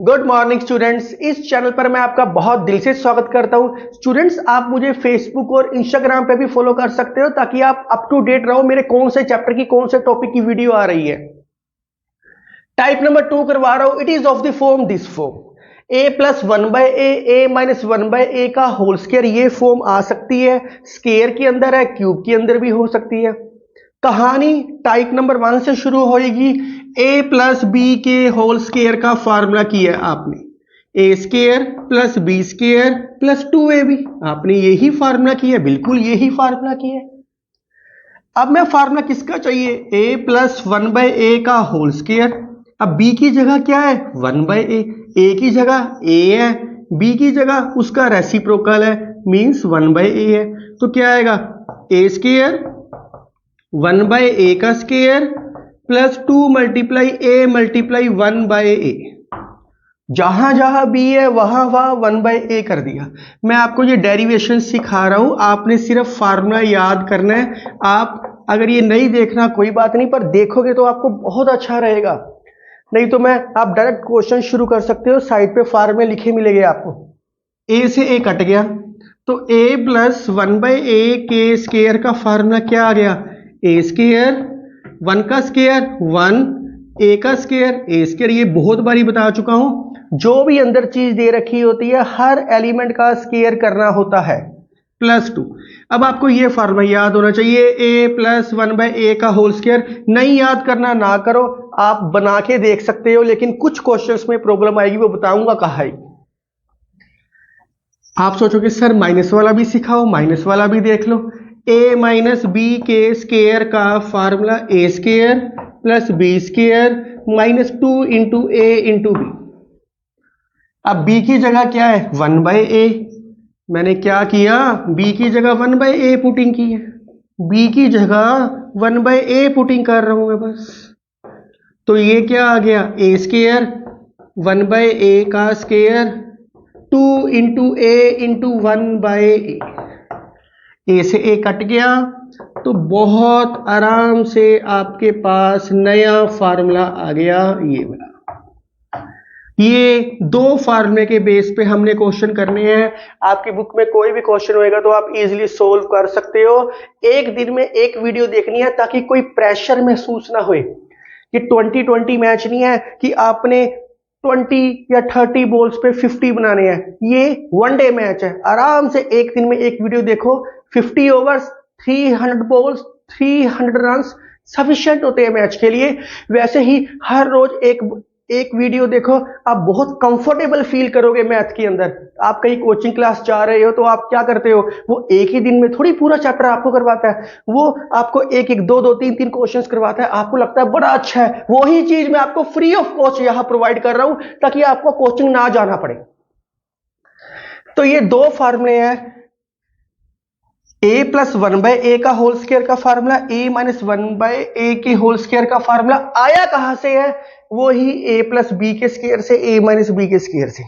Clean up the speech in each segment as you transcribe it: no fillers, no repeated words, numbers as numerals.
Good morning students. इस channel पर मैं आपका बहुत दिल से स्वागत करता हूं। स्टूडेंट्स, आप मुझे फेसबुक और इंस्टाग्राम पे भी फॉलो कर सकते हो ताकि आप अप टू डेट रहो मेरे कौन से चैप्टर की कौन से टॉपिक की वीडियो आ रही है। टाइप नंबर 2 करवा रहा हूं। It is of the form this form A plus one bye A minus one by ए का होल स्क्वायर। ये फॉर्म आ सकती है, स्क्वायर के अंदर है, क्यूब के अंदर भी हो सकती है। कहानी टाइप नंबर 1 से शुरू होएगी। ए प्लस बी के होल स्क्वायर का फार्मूला किया आपने, A square plus B square plus 2ab। आपने यही फार्मूला किया, बिल्कुल यही फार्मूला किया। अब मैं फार्मूला किसका चाहिए, ए प्लस वन बाय ए का होल स्क्वायर। अब बी की जगह क्या है, वन बाय ए की जगह ए है, बी की जगह उसका रेसिप्रोकल है, मीन्स वन बाय ए है। तो क्या आएगा, ए स्क्वायर वन बाय ए का square plus 2 multiply A multiply one bye A. जहां जहां बी है वहां वहां वन बाय ए कर दिया। मैं आपको ये डेरिवेशन सिखा रहा हूं, आपने सिर्फ फार्मूला याद करना है। आप अगर ये नहीं देखना कोई बात नहीं, पर देखोगे तो आपको बहुत अच्छा रहेगा। नहीं तो आप डायरेक्ट क्वेश्चन शुरू कर सकते हो, साइड पे फार्मूले लिखे मिलेंगे आपको। ए से ए कट गया तो ए प्लस वन बाय ए के स्क्वायर का फार्मूला क्या आ गया, ए स्क्वायर वन का स्क्वायर वन, ए का स्क्वायर ए स्क्वायर। ये बहुत बारी बता चुका हूं, जो भी अंदर चीज दे रखी होती है हर एलिमेंट का स्क्वायर करना होता है, प्लस 2। अब आपको ये फार्मूला याद होना चाहिए, ए प्लस वन बाय ए का होल स्क्वायर। नहीं याद करना ना करो, आप बना के देख सकते हो, लेकिन कुछ क्वेश्चंस में प्रॉब्लम आएगी, वो बताऊंगा कहाँ है। आप सोचोगे सर माइनस वाला भी सिखाओ, माइनस वाला भी देख लो। ए माइनस बी के स्क्वायर का formula A square plus B square minus 2 into A into B. अब बी की जगह क्या है, वन बाय ए। मैंने क्या किया, बी की जगह वन बाय ए पुटिंग की है, बी की जगह वन बाय ए पुटिंग कर रहा हूं मैं बस। तो ये क्या आ गया, ए स्क्वायर वन बाय ए का square 2 into A into one bye A से ए कट गया तो बहुत आराम से आपके पास नया फार्मूला आ गया, ये वाला। ये दो फार्मूले के बेस पे हमने क्वेश्चन करने हैं। आपकी बुक में कोई भी क्वेश्चन होएगा तो आप इजीली सोल्व कर सकते हो। एक दिन में एक वीडियो देखनी है ताकि कोई प्रेशर महसूस ना होए। ये 20-20 मैच नहीं है कि आपने 20 या 30 बॉल्स पे 50 बनाने हैं। ये वन डे मैच है, आराम से एक दिन में एक वीडियो देखो। 50 ओवर्स, 300 बॉल्स, 300 रन्स सफिशिएंट होते हैं मैच के लिए। वैसे ही हर रोज एक वीडियो देखो, आप बहुत कंफर्टेबल फील करोगे मैथ के अंदर। आप कहीं कोचिंग क्लास जा रहे हो तो आप क्या करते हो, वो एक ही दिन में थोड़ी पूरा चैप्टर आपको करवाता है, वो आपको एक एक दो दो तीन तीन क्वेश्चंस करवाता है। आपको लगता है बड़ा अच्छा है, वही चीज मैं आपको फ्री ऑफ कॉस्ट यहां प्रोवाइड कर रहा हूं ताकि आपको कोचिंग ना जाना पड़े। तो ये दो फार्मूले हैं, ए प्लस वन बाय ए का होल स्क्वायर का formula, A minus one by A के होल स्क्वायर का फार्मूला। आया कहां से है, वो ही ए प्लस बी के स्क्वायर से, ए माइनस बी के स्क्वायर से।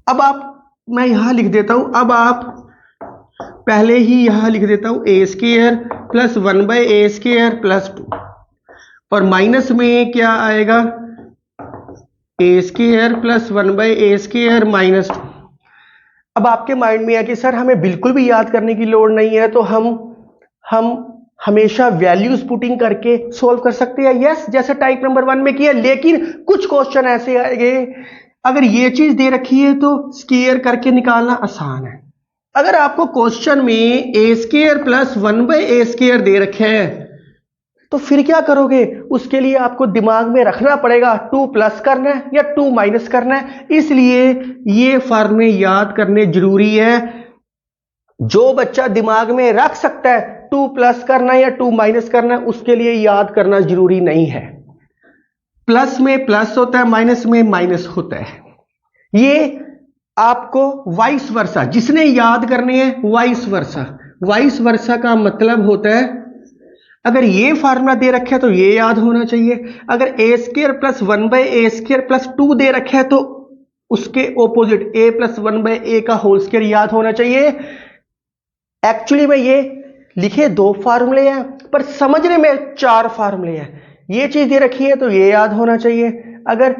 अब मैं यहां लिख देता हूं, अब आप पहले ही यहां लिख देता हूं, A square plus one bye A square plus 2, और माइनस में क्या आएगा, A square plus one bye A square minus 2। अब आपके माइंड में है कि सर हमें बिल्कुल भी याद करने की लोड़ नहीं है, तो हम हमेशा वैल्यूज पुटिंग करके सॉल्व कर सकते हैं। यस, जैसे टाइप नंबर 1 में किया, लेकिन कुछ क्वेश्चन ऐसे आएंगे, अगर ये चीज दे रखी है तो स्क्वायर करके निकालना आसान है। अगर आपको क्वेश्चन में A square plus one bye A square दे रखे हैं तो फिर क्या करोगे, उसके लिए आपको दिमाग में रखना पड़ेगा 2 प्लस करना है या 2 माइनस करना है। इसलिए ये फार्मूले याद करने जरूरी है। जो बच्चा दिमाग में रख सकता है 2 प्लस करना है या 2 माइनस करना है, उसके लिए याद करना जरूरी नहीं है। प्लस में प्लस होता है, माइनस में माइनस होता है। ये आपको वाइस वर्सा, जिसने याद करने हैं वाइस वर्सा। वाइस वर्सा का मतलब होता है, अगर ये फार्मूला दे रखे है तो ये याद होना चाहिए। अगर A square plus one bye A square plus 2 दे रखे है तो उसके opposite A plus one bye ए का होल स्क्वायर याद होना चाहिए। एक्चुअली में ये लिखे 2 फार्मूले हैं, पर समझने में 4 फार्मूले हैं। ये चीज दे रखी है तो ये याद होना चाहिए। अगर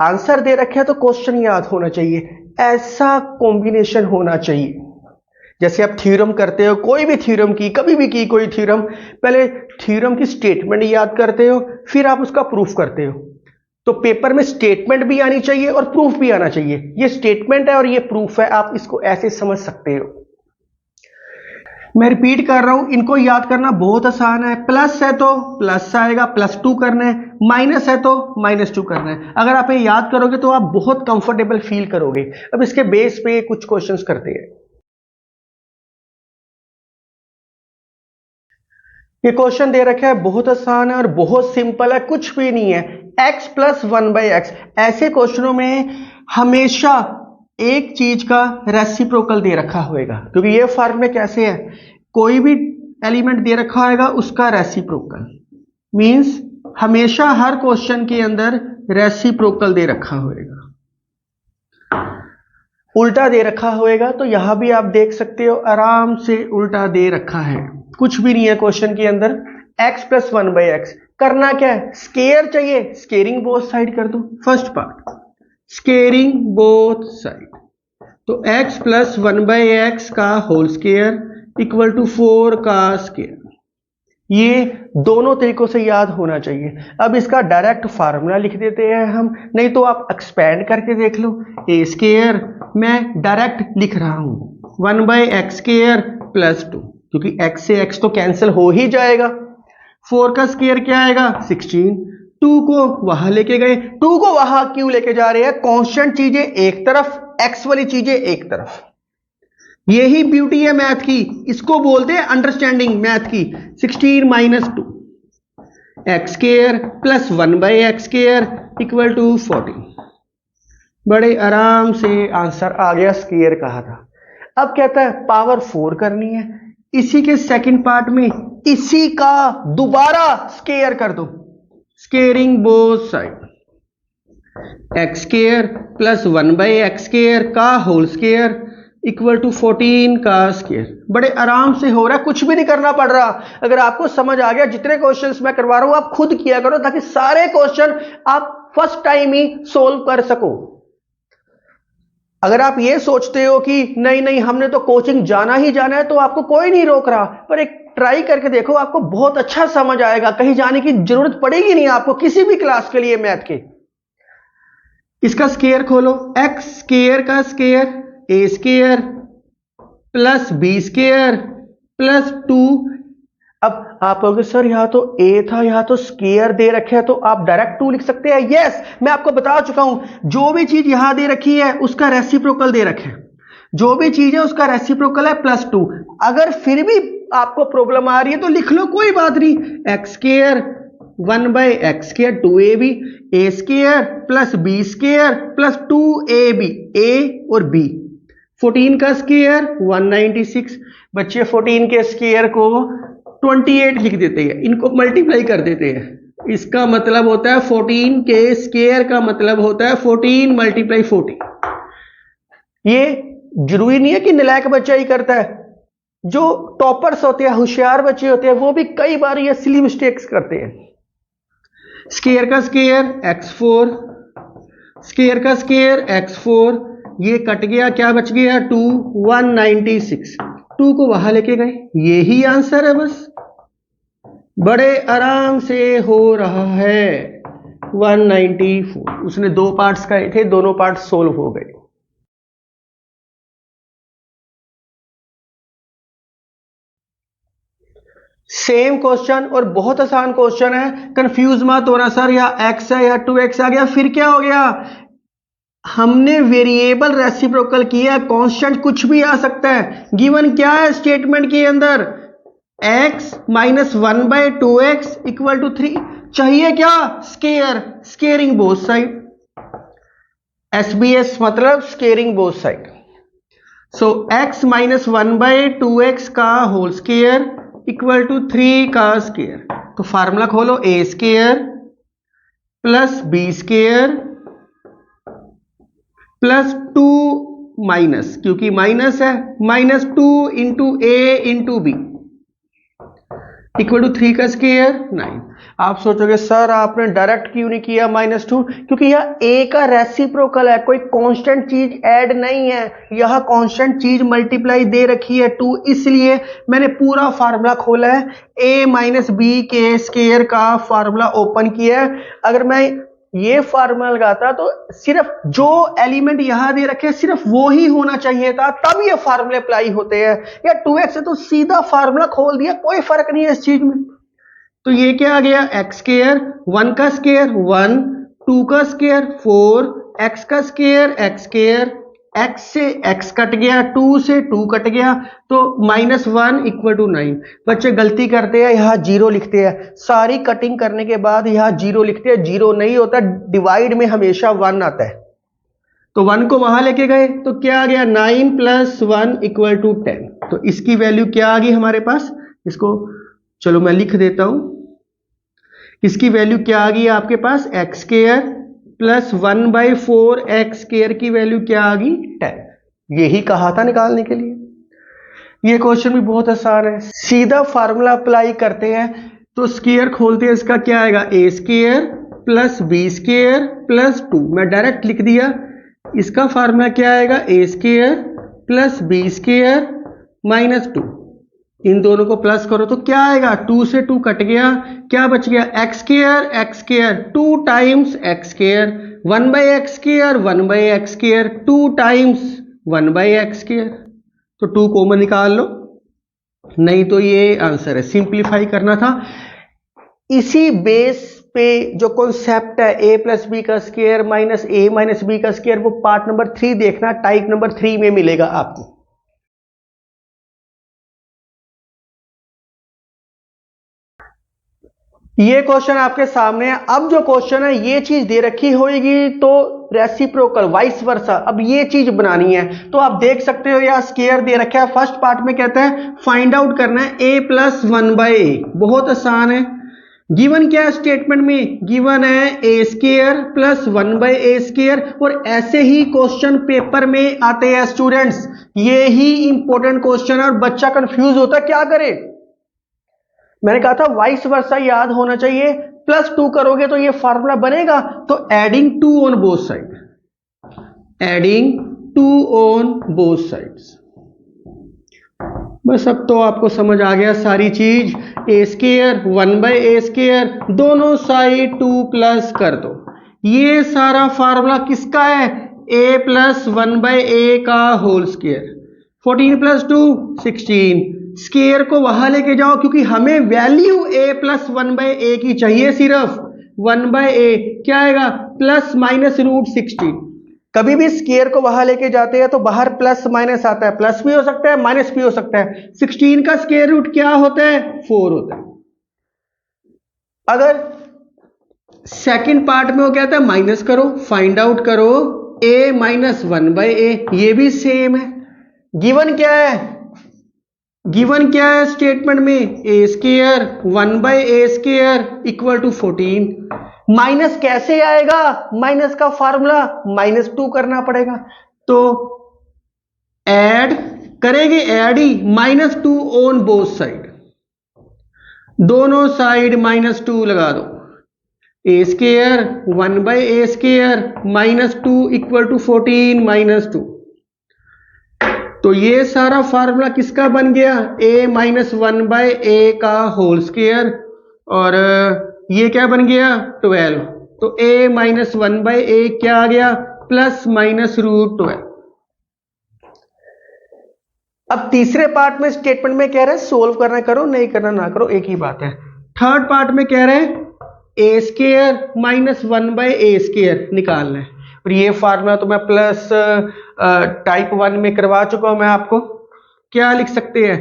आंसर दे रखे है तो क्वेश्चन याद होना चाहिए, ऐसा कॉम्बिनेशन होना चाहिए। जैसे आप थ्योरम करते हो, कोई भी थ्योरम की, कभी भी की कोई थ्योरम, पहले थ्योरम की स्टेटमेंट याद करते हो, फिर आप उसका प्रूफ करते हो। तो पेपर में स्टेटमेंट भी आनी चाहिए और प्रूफ भी आना चाहिए। ये स्टेटमेंट है और ये प्रूफ है, आप इसको ऐसे समझ सकते हो। मैं रिपीट कर रहा हूं, इनको याद करना बहुत आसान है। प्लस है तो प्लस आएगा, +2 करना है, माइनस है तो -2 करना है। अगर आप ये याद करोगे तो आप बहुत कंफर्टेबल फील करोगे। अब इसके बेस पे कुछ क्वेश्चंस करते हैं। ये क्वेश्चन दे रखा है, बहुत आसान है और बहुत सिंपल है, कुछ भी नहीं है। x + 1/x, ऐसे क्वेश्चनों में हमेशा एक चीज का रेसिप्रोकल दे रखा होगा, क्योंकि ये फॉर्मूले कैसे है, कोई भी एलिमेंट दे रखा होगा उसका रेसिप्रोकल, मींस हमेशा हर क्वेश्चन के अंदर रेसिप्रोकल दे रखा होगा। उल्टा दे रखा होगा तो यहां भी आप देख सकते हो, आराम से उल्टा दे रखा है, कुछ भी नहीं है क्वेश्चन के अंदर। x + 1/x करना क्या है, स्केयर चाहिए, स्केयरिंग बोथ साइड कर दो। First part, squaring both side, तो x + 1/x का होल स्केयर = 4 का स्केयर। ये दोनों तरीकों से याद होना चाहिए। अब इसका डायरेक्ट फार्मूला लिख देते हैं हम, नहीं तो आप एक्सपेंड करके देख लो। a² मैं डायरेक्ट लिख रहा हूं 1/x² + 2, क्योंकि x से x तो कैंसिल हो ही जाएगा। 4 का स्केयर क्या आएगा, 16। 2 को वहां लेके गए, 2 को वहां क्यों लेके जा रहे हैं, कांस्टेंट चीजें एक तरफ, x वाली चीजें एक तरफ। यही ब्यूटी है मैथ की, इसको बोलते हैं अंडरस्टैंडिंग मैथ की। 16 - 2 x² + 1/x² = 14। बड़े आराम से आंसर आ गया, स्केयर कहा था। अब कहता है पावर 4 करनी है, इसी के सेकंड पार्ट में इसी का दोबारा स्केयर कर दो, squaring both side, x² + 1/x² का होल स्केयर = 14 का स्केयर। बड़े आराम से हो रहा है, कुछ भी नहीं करना पड़ रहा। अगर आपको समझ आ गया, जितने क्वेश्चंस मैं करवा रहा हूं आप खुद किया करो, ताकि सारे क्वेश्चन आप फर्स्ट टाइम ही सोल्व कर सको। अगर आप ये सोचते हो कि नहीं नहीं हमने तो कोचिंग जाना ही जाना है, तो आपको कोई नहीं रोक रहा, पर एक ट्राई करके देखो, आपको बहुत अच्छा समझ आएगा। कहीं जाने की जरूरत पड़ेगी नहीं आपको किसी भी क्लास के लिए मैथ के। इसका स्केयर खोलो, x² का स्केयर a² + b² + 2। अब आप कहोगे सर यहां तो a था, यहां तो स्केयर दे रखे है, तो आप डायरेक्ट 2 लिख सकते हैं। यस, मैं आपको बता चुका हूं, जो भी चीज यहां दे रखी है उसका रेसिप्रोकल दे रखे है, जो भी चीज है उसका रेसिप्रोकल है +2। अगर फिर भी आपको प्रॉब्लम आ रही है तो लिख लो, कोई बात नहीं। x² 1/x² 2ab, a² + b² + 2ab, a और b। 14 का स्केयर 196। बच्चे 14 के स्केयर को 28 लिख देते हैं, इनको मल्टीप्लाई कर देते हैं। इसका मतलब होता है 14 के स्केयर का मतलब होता है 14 × 40। ये जरूरी नहीं है कि नालायक बच्चा ही करता है, जो टॉपर्स होते हैं, होशियार बच्चे होते हैं, वो भी कई बार ये सिली मिस्टेक्स करते हैं। स्केयर का स्केयर x4, स्केयर का स्केयर x4, ये कट गया, क्या बच गया 2, 196। 2 को वहां लेके गए, यही आंसर है बस, बड़े आराम से हो रहा है। 194, उसने 2 पार्ट्स कहे थे, दोनों पार्ट सोल्व हो गए। सेम क्वेश्चन और बहुत आसान क्वेश्चन है, कंफ्यूज मत होना सर या x है या 2x आ गया, फिर क्या हो गया, हमने वेरिएबल रेसिप्रोकल किया, कांस्टेंट कुछ भी आ सकता है। गिवन क्या है स्टेटमेंट के अंदर, x - 1/2x = 3। चाहिए क्या, square, squaring both side, SBS मतलब स्केयरिंग बोथ साइड। सो x - 1/2x का होल स्केयर = 3 का स्केयर। तो फार्मूला खोलो, a² + b² + 2 माइनस, क्योंकि माइनस है, -2 × a × b। इक्वल टू 3 का स्क्वायर 9। आप सोचोगे सर आपने डायरेक्ट क्यों नहीं किया -2, क्योंकि यह a का रेसिप्रोकल है, कोई कांस्टेंट चीज ऐड नहीं है, यह कांस्टेंट चीज मल्टीप्लाई दे रखी है 2, इसलिए मैंने पूरा फार्मूला खोला है, a माइनस बी के स्क्वायर का फार्मूला ओपन किया है। अगर मैं ये फार्मूला लगाता तो सिर्फ जो एलिमेंट यहां दे रखे सिर्फ वो ही होना चाहिए था, तब ये फार्मूले अप्लाई होते हैं। या 2x है तो सीधा फार्मूला खोल दिया, कोई फर्क नहीं है इस चीज में। तो ये क्या आ गया, एक्स स्क्वायर, 1 का स्क्वायर 1, 2 का स्क्वायर 4, एक्स का स्क्वायर एक्स स्क्वायर, एक्स से एक्स कट गया, 2 से 2 कट गया, तो -1 इक्वल टू 9। बच्चे गलती करते हैं, यहाँ 0 लिखते हैं, सारी कटिंग करने के बाद यहाँ 0 लिखते हैं, 0 नहीं होता, डिवाइड में हमेशा 1 आता है। तो 1 को वहां लेके गए तो क्या आ गया, 9 + 1 इक्वल टू 10। तो इसकी वैल्यू क्या आ गई हमारे पास, इसको चलो मैं लिख देता हूं, इसकी वैल्यू क्या आ गई आपके पास, X square plus 1/4 X square की वैल्यू क्या आ गई, 10। यही कहा था निकालने के लिए। ये क्वेश्चन भी बहुत आसान है, सीधा फार्मूला अप्लाई करते हैं। तो स्क्वायर खोलते हैं, इसका क्या आएगा, a square plus B square plus 2। मैं डायरेक्ट लिख दिया, इसका फार्मूला क्या आएगा, a square plus B square -2। इन दोनों को प्लस करो तो क्या आएगा, 2 से 2 कट गया, क्या बच गया, x square 2 times x square, 1/x square 1/x square, 2 times 1/x square. तो 2 कॉमन निकाल लो, नहीं तो ये आंसर है, सिंप्लीफाई करना था। इसी बेस पे जो कॉन्सेप्ट है a + b का स्क्वायर माइनस a - b का स्क्वायर, वो पार्ट नंबर 3 देखना, टाइप नंबर 3 में मिलेगा आपको। ये क्वेश्चन आपके सामने है। अब जो क्वेश्चन है, ये चीज दे रखी होगी तो रेसिप्रोकल वाइस वर्सा, अब ये चीज बनानी है। तो आप देख सकते हो यहाँ स्क्वायर दे रखा है, फर्स्ट पार्ट में कहता है फाइंड आउट करना है a + 1/a। बहुत आसान है, गिवन क्या है स्टेटमेंट में, गिवन है a square plus 1/a square. और ऐसे ही क्वेश्चन पेपर में आते हैं स्टूडेंट्स, ये ही इंपॉर्टेंट क्वेश्चन है और बच्चा कंफ्यूज होता है क्या करे। मैंने कहा था वाइस वर्सा याद होना चाहिए, +2 करोगे तो ये फार्मूला बनेगा। तो adding 2 on both side, adding 2 on both sides. बस अब तो आपको समझ आ गया सारी चीज। a स्क्वायर 1/a स्क्वायर, दोनों साइड 2 प्लस कर दो। ये सारा फार्मूला किसका है, a + 1/a का होल स्क्वायर, 14 + 2 16। स्क्वायर को वहां लेके जाओ, क्योंकि हमें वैल्यू a + 1/a की चाहिए, सिर्फ 1/a क्या आएगा, ±√16। कभी भी स्क्वायर को वहां लेके जाते हैं तो बाहर प्लस माइनस आता है, प्लस भी हो सकता है माइनस भी हो सकता है। 16 का स्क्वायर रूट क्या होता है, 4 होता है। अगर सेकंड पार्ट में वो कहता है माइनस करो, फाइंड आउट करो a - 1/a, ये भी सेम है। गिवन क्या है, गिवन क्या है स्टेटमेंट में, a square 1/a square equal to 14। Minus कैसे आएगा, माइनस का फार्मूला -2 करना पड़ेगा। तो ऐड करेंगे, ऐड ही -2 ऑन बोथ साइड, दोनों साइड -2 लगा दो। a square 1/a square -2 equal to 14 -2। तो ये सारा फार्मूला किसका बन गया, a - 1/a का होल स्क्वायर, और ये क्या बन गया 12। तो a - 1/a क्या आ गया, ±√12। अब तीसरे पार्ट में स्टेटमेंट में कह रहे हैं सोल्व करना करो, नहीं करना ना करो, एक ही बात है। थर्ड पार्ट में कह रहे हैं a स्क्वायर - 1/a स्क्वायर निकालना है, और ये फार्मूला तो मैं प्लस टाइप 1 में करवा चुका हूं मैं आपको। क्या लिख सकते हैं,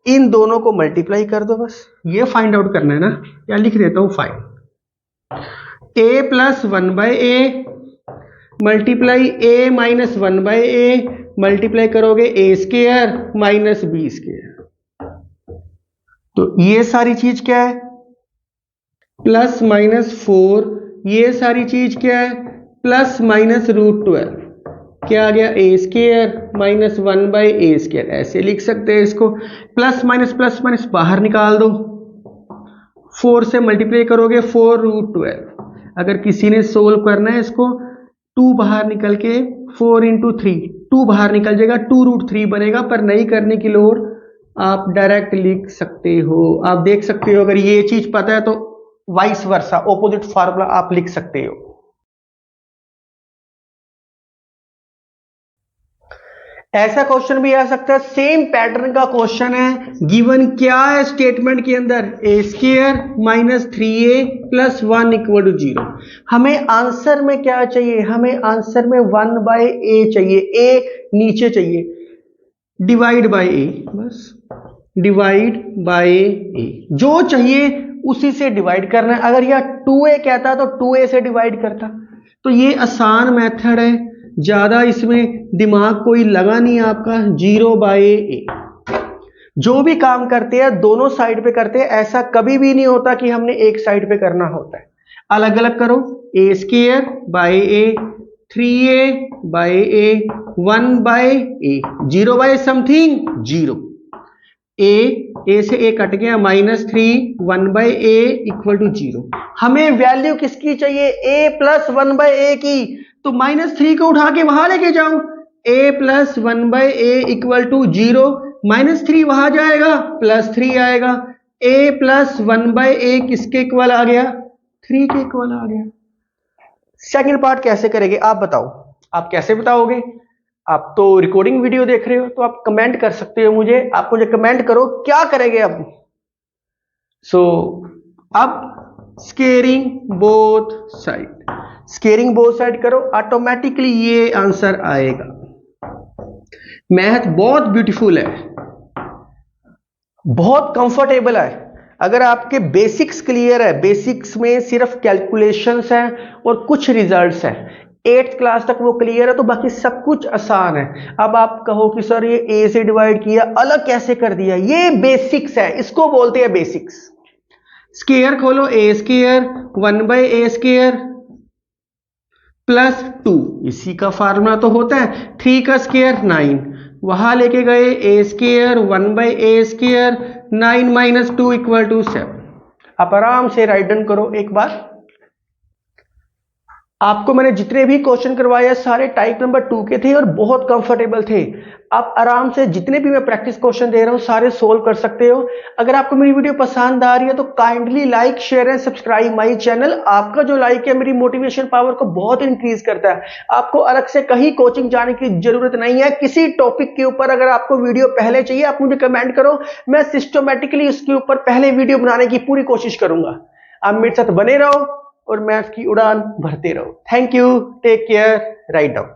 इन दोनों को मल्टीप्लाई कर दो, बस ये फाइंड आउट करना है ना। या लिख देता हूं find a + 1/a multiply a - 1/a multiply करोगे a square minus b square. तो ये सारी चीज क्या है, ±4, ये सारी चीज क्या है, ±√12। क्या आ गया, a स्क्वायर - 1/a स्क्वायर। ऐसे लिख सकते हैं इसको, प्लस माइनस बाहर निकाल दो, 4 से मल्टीप्लाई करोगे 4√12। अगर किसी ने सोल्व करना है इसको, 2 बाहर निकल के 4 इंटू 3, 2 बाहर निकल जाएगा, 2√3 बनेगा। पर नहीं करने की लोड़, आप डायरेक्ट लिख सकते हो। आप देख सकते हो, अगर ये चीज पता है तो वाइस वर्सा ऑपोजिट फार्मूला आप लिख सकते हो। ऐसा क्वेश्चन भी आ सकता है, सेम पैटर्न का क्वेश्चन है, गिवन क्या है स्टेटमेंट के अंदर, a² minus 3a plus 1 equal to 0। हमें आंसर में क्या चाहिए, हमें आंसर में 1/a चाहिए, a नीचे चाहिए, डिवाइड बाय a, बस डिवाइड बाय a, जो चाहिए उसी से डिवाइड करना है। अगर यह 2a कहता तो 2a से डिवाइड करता। तो ये आसान मेथड है, ज्यादा इसमें दिमाग कोई लगा नहीं आपका। 0/a, जो भी काम करते हैं दोनों साइड पे करते हैं, ऐसा कभी भी नहीं होता कि हमने एक साइड पे करना होता है। अलग अलग करो, a² by a, 3a by a, 1/a, 0 something 0, a से a कट गया, -3, 1/a इक्वल टू 0। हमें वैल्यू किसकी चाहिए, a प्लस 1/a की। तो -3 को उठा के वहां लेके जाओ, a plus 1/a equal to 0, -3 वहां जाएगा, +3 आएगा। a प्लस 1/a किसके इक्वल आ गया, 3 के इक्वल आ गया। सेकंड पार्ट कैसे करेंगे आप बताओ, आप कैसे बताओगे? आप तो रिकॉर्डिंग वीडियो देख रहे हो तो आप कमेंट कर सकते हो मुझे, आप मुझे कमेंट करो क्या करेंगे अब। अब squaring both side, squaring both side करो, ऑटोमेटिकली ये आंसर आएगा। मैथ बहुत ब्यूटीफुल है, बहुत कंफर्टेबल है। अगर आपके बेसिक्स क्लियर है, बेसिक्स में सिर्फ कैलकुलेशंस हैं और कुछ रिजल्ट्स हैं, 8th क्लास तक वो क्लियर है तो बाकी सब कुछ आसान है। अब आप कहो कि सर ये a से डिवाइड किया अलग कैसे कर दिया, ये बेसिक्स है, इसको बोलते हैं बेसिक्स। स्केयर खोलो, a² 1/a² प्लस 2, इसी का फार्मूला तो होता है। 3 का स्केयर 9, वहां लेके गए, a² 1/a², 9 minus 2 equal to 7। आप आराम से राइट डाउन करो एक बार। आपको मैंने जितने भी क्वेश्चन करवाए सारे टाइप नंबर 2 के थे और बहुत कंफर्टेबल थे। आप आराम से जितने भी मैं प्रैक्टिस क्वेश्चन दे रहा हूं सारे सोल्व कर सकते हो। अगर आपको मेरी वीडियो पसंद आ रही है तो kindly like share and subscribe my channel. आपका जो लाइक है मेरी मोटिवेशन पावर को बहुत इंक्रीज करता है। आपको अलग से कहीं कोचिंग जाने की जरूरत नहीं है। किसी टॉपिक के ऊपर अगर आपको वीडियो पहले चाहिए आप मुझे कमेंट करो, मैं सिस्टमेटिकली उसके ऊपर पहले वीडियो बनाने की पूरी कोशिश करूंगा। आप मेरे साथ बने रहो और मैथ की उड़ान भरते रहो। Thank you, take care, right down.